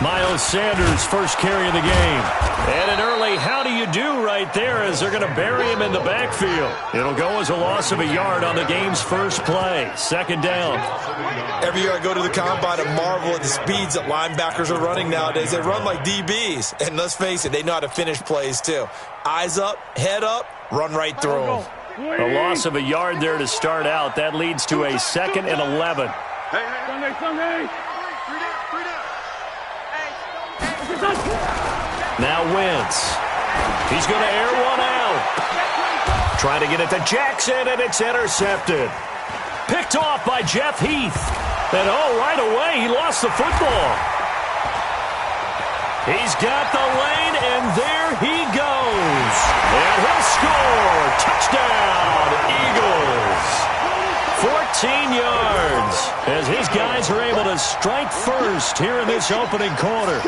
Speaker 2: Miles Sanders, first carry of the game. And an early how do you do right there as they're going to bury him in the backfield. It'll go as a loss of a yard on the game's first play. 2nd down.
Speaker 3: Every year I go to the combine and marvel at the speeds that linebackers are running nowadays. They run like DBs. And let's face it, they know how to finish plays too. Eyes up, head up, run right through them.
Speaker 2: A loss of a yard there to start out. That leads to a 2nd and 11.
Speaker 4: Sunday.
Speaker 2: Now Wentz. He's going to air one out. Trying to get it to Jackson, and it's intercepted. Picked off by Jeff Heath. And right away, he lost the football. He's got the lane, and there he goes. And he'll score. Touchdown, Eagles. 14 yards as his guys are able to strike first here in this opening quarter.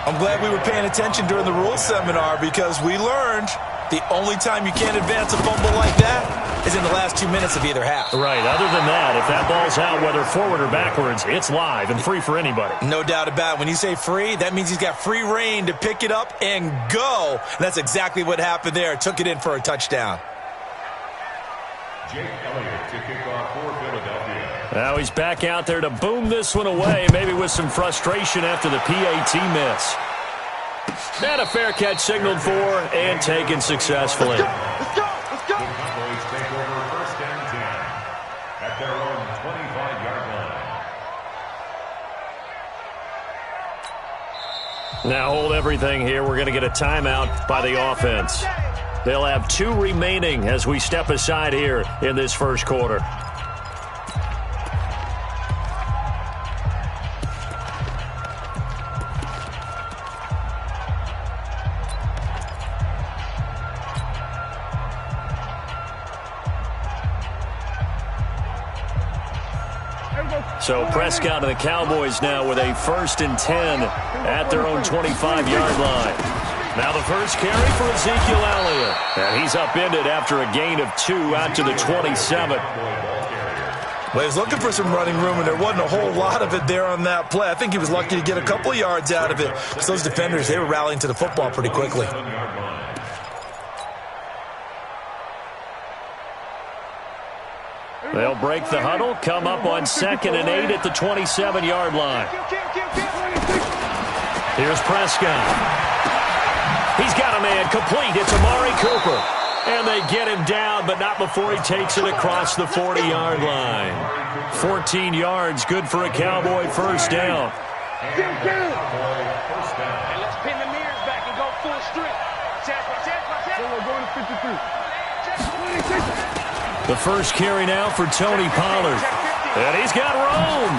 Speaker 3: I'm glad we were paying attention during the rules seminar because we learned the only time you can't advance a fumble like that is in the last 2 minutes of either half.
Speaker 2: Right. Other than that, if that ball's out, whether forward or backwards, it's live and free for anybody.
Speaker 3: No doubt about it. When you say free, that means he's got free reign to pick it up and go. And that's exactly what happened there. Took it in for a touchdown.
Speaker 8: Jake Elliott to kick off for Philadelphia.
Speaker 2: Now he's back out there to boom this one away, maybe with some frustration after the PAT miss. And a fair catch signaled for and taken successfully.
Speaker 8: The Cowboys take over 1st and 10 at their own 25-yard line.
Speaker 2: Now hold everything here. We're going to get a timeout by the offense. They'll have 2 remaining as we step aside here in this first quarter. So Prescott and the Cowboys now with a 1st and 10 at their own 25-yard line. Now the first carry for Ezekiel Elliott. And he's upended after a gain of 2 out to the 27.
Speaker 3: Well, he was looking for some running room, and there wasn't a whole lot of it there on that play. I think he was lucky to get a couple of yards out of it. Because those defenders, they were rallying to the football pretty quickly.
Speaker 2: They'll break the huddle, come up on 2nd and 8 at the 27-yard line. Here's Prescott. He's got a man complete. It's Amari Cooper. And they get him down, but not before he takes it across the 40-yard line. 14 yards, good for a Cowboy first down.
Speaker 4: And let's pin the mirrors back and go full strength. We're going to 53.
Speaker 2: The first carry now for Tony Pollard. And he's got room.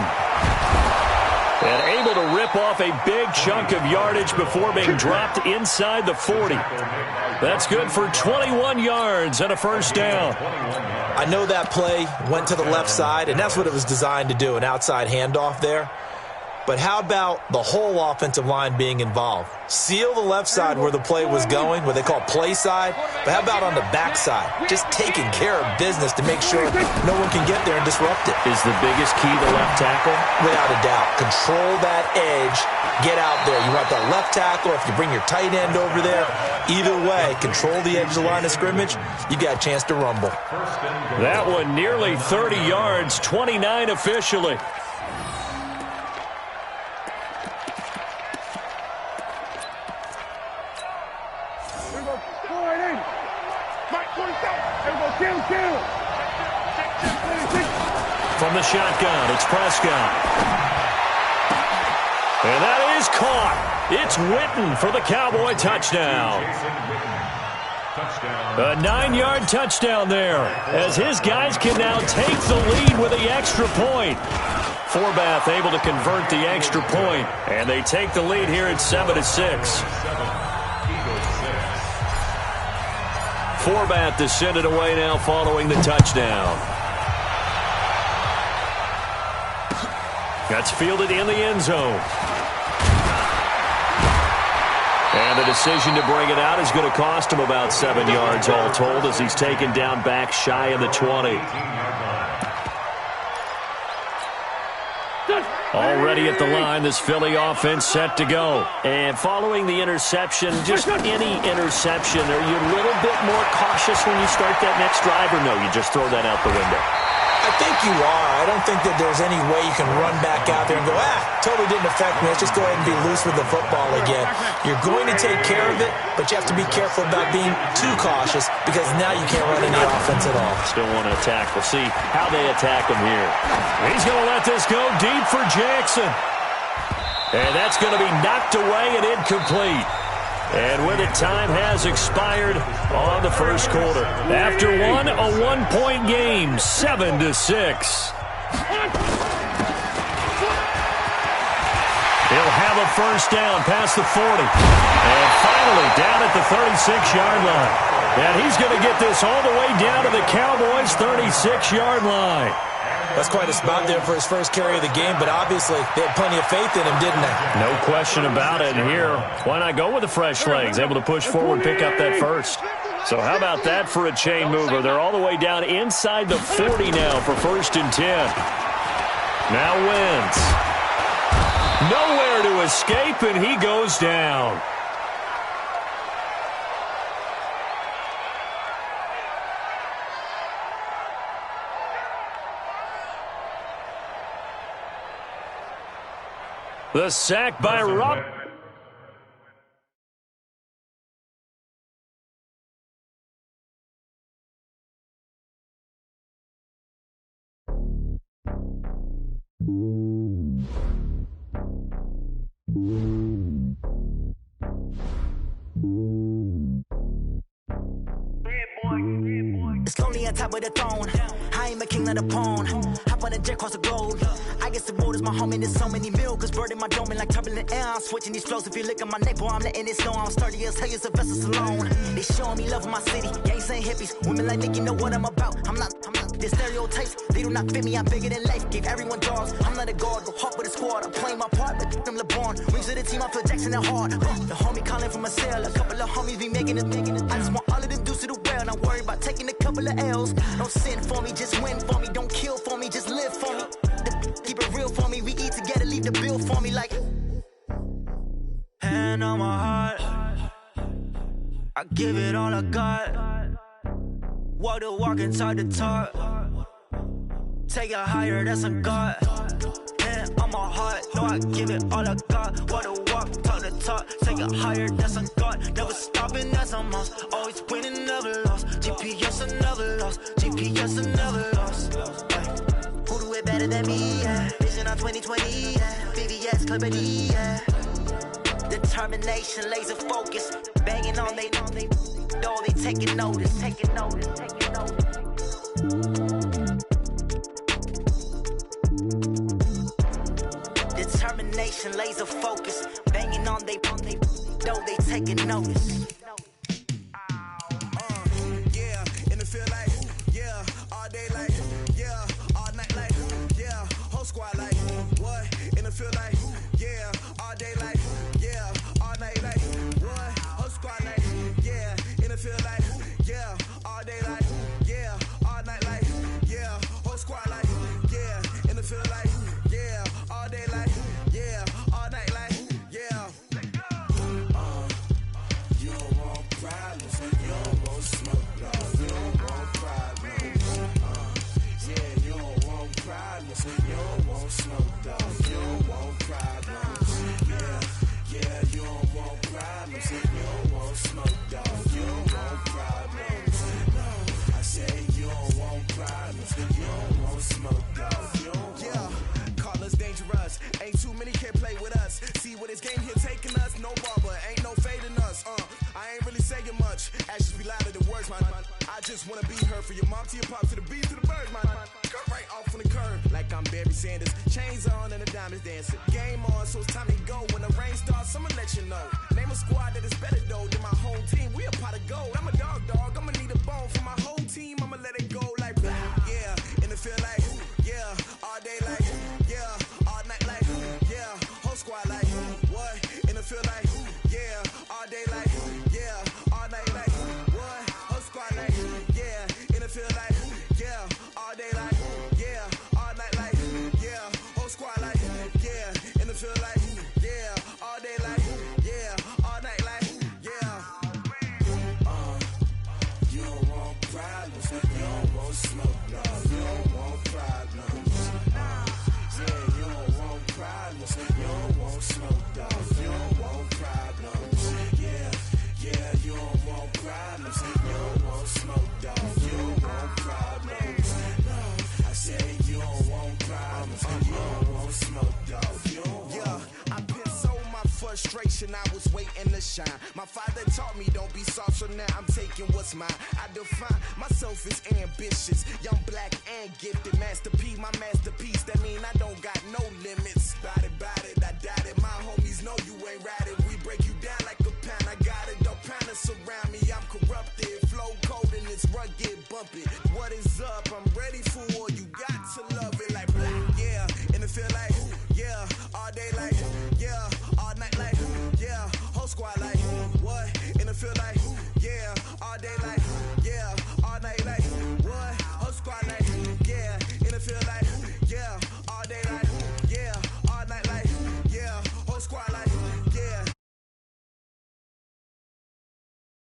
Speaker 2: And able to rip off a big chunk of yardage before being dropped inside the 40. That's good for 21 yards and a first down.
Speaker 3: I know that play went to the left side, and that's what it was designed to do, an outside handoff there. But how about the whole offensive line being involved? Seal the left side where the play was going, what they call play side. But how about on the back side? Just taking care of business to make sure no one can get there and disrupt it.
Speaker 2: Is the biggest key the left tackle?
Speaker 3: Without a doubt. Control that edge. Get out there. You want that left tackle, or if you bring your tight end over there, either way, control the edge of the line of scrimmage, you got a chance to rumble.
Speaker 2: That one nearly 30 yards, 29 officially. From the shotgun, it's Prescott. And that is caught. It's Witten for the Cowboy touchdown. A 9-yard touchdown there, as his guys can now take the lead with the extra point. Forbath able to convert the extra point, and they take the lead here at 7-6. Forbath to send it away now following the touchdown. That's fielded in the end zone. And the decision to bring it out is going to cost him about 7 yards all told, as he's taken down back shy of the 20. Already at the line, this Philly offense set to go. And following the interception, just any interception, are you a little bit more cautious when you start that next drive, or no, you just throw that out the window?
Speaker 3: I think you are. I don't think that there's any way you can run back out there and go, totally didn't affect me. Let's just go ahead and be loose with the football again. You're going to take care of it, but you have to be careful about being too cautious, because now you can't run any offense at all.
Speaker 2: Still want to attack. We'll see how they attack him here. He's going to let this go deep for Jackson. And that's going to be knocked away and incomplete. And with it, time has expired on the first quarter. After one, a one-point game, 7-6. He'll have a first down past the 40. And finally down at the 36-yard line. And he's going to get this all the way down to the Cowboys' 36-yard line.
Speaker 3: That's quite a spot there for his first carry of the game, but obviously they had plenty of faith in him, didn't they?
Speaker 2: No question about it. And here, why not go with the fresh legs? Able to push forward, pick up that first. So how about that for a chain mover? They're all the way down inside the 40 now for 1st and 10. Now Wentz. Nowhere to escape, and he goes down. The sack by Rob.
Speaker 12: It's lonely on top of the throne. I ain't a king of the pawn. Hop on a jet across the globe. I guess the world is my home and there's so many miracles burning my dome and like turbulent air. I'm switching these flows. If you look at my neck, boy, I'm letting it snow. I'm sturdy as hell, as a vessel alone. They showing me love in my city. Gangs ain't hippies. Women like Nick, you know what I'm about. I'm not the stereotypes. They do not fit me. I'm bigger than life. Gave everyone dogs. I'm not a guard. Go hard with a squad. I'm playing my part, but them LeBron. Rings to the team. I feel Jackson and hard. The homie calling from a cell. A couple of homies be making it. I just want all of them dudes to do well. Not worry about taking a couple of L's. Don't sin for me, just win for me. Don't kill for me, just live for me. Keep it real for me. We eat together, leave the bill for me like. Hand on my heart, I give it all I got. Walk the walk and talk the talk. Take it higher, that's a God. Hand on my heart, no, I give it all I got. Walk the walk, talk the talk. Take it higher, that's a God. Never stopping, that's a must. Always winning, never lost. GPS, I never lost. GPS, I never lost. Who do it better than me? Yeah. Vision on 2020. Yeah. VVS, Clipper D. Yeah. Determination, laser focus. Banging on they door, they taking notice. Taking notice. Taking notice. Determination, laser focus. Banging on they door, they taking notice.
Speaker 5: Yeah, in the field like, yeah, all day like, yeah, all night like, yeah, whole squad like, what? In the field like, just wanna be her. For your mom to your pop to the beat to the bird, man. Cut right off on the curb, like I'm Barry Sanders. Chains on and the diamonds dancing. Game on, so it's time to go. When the rain starts, I'ma let you know. Name a squad that is better though than my home team. We a pot of gold. I'm a dog, I'ma need a bone for my whole team. I'ma let it go like yeah, and it feel like yeah, all day like yeah, all night like yeah, whole squad like what? And it feel like yeah, all day like yeah, all night like what? Whole squad like yeah, and it feel like yeah, all day like yeah, all night like yeah, whole squad like yeah, and it feel like yeah, all day like yeah, all night like yeah. You don't want problems, you don't want smoke, no, you don't want problems. Yeah, you don't want problems, you don't want smoke, dog, you don't want problems. Yeah, you don't want problems, you don't want smoke, dog, you don't want problems. I said you don't want problems, you don't want smoke, dog, you don't want. Yeah, I pissed so my frustration, I was waiting to shine. My father taught me don't be soft, so now I'm taking what's mine. I define myself as ambitious, young, black, and gifted. Master P, my masterpiece, that mean I don't got no limits. Bout it, I doubt it. My homies know you ain't ratted. We break you down like a pound. I got it, don't pound us around me. I'm corrupted, flow cold and it's rugged, bump it. What is up? I'm ready for war. You got to love it like black, yeah. And it feel like yeah, all day like yeah, all night like yeah, whole squad like what? And it feel like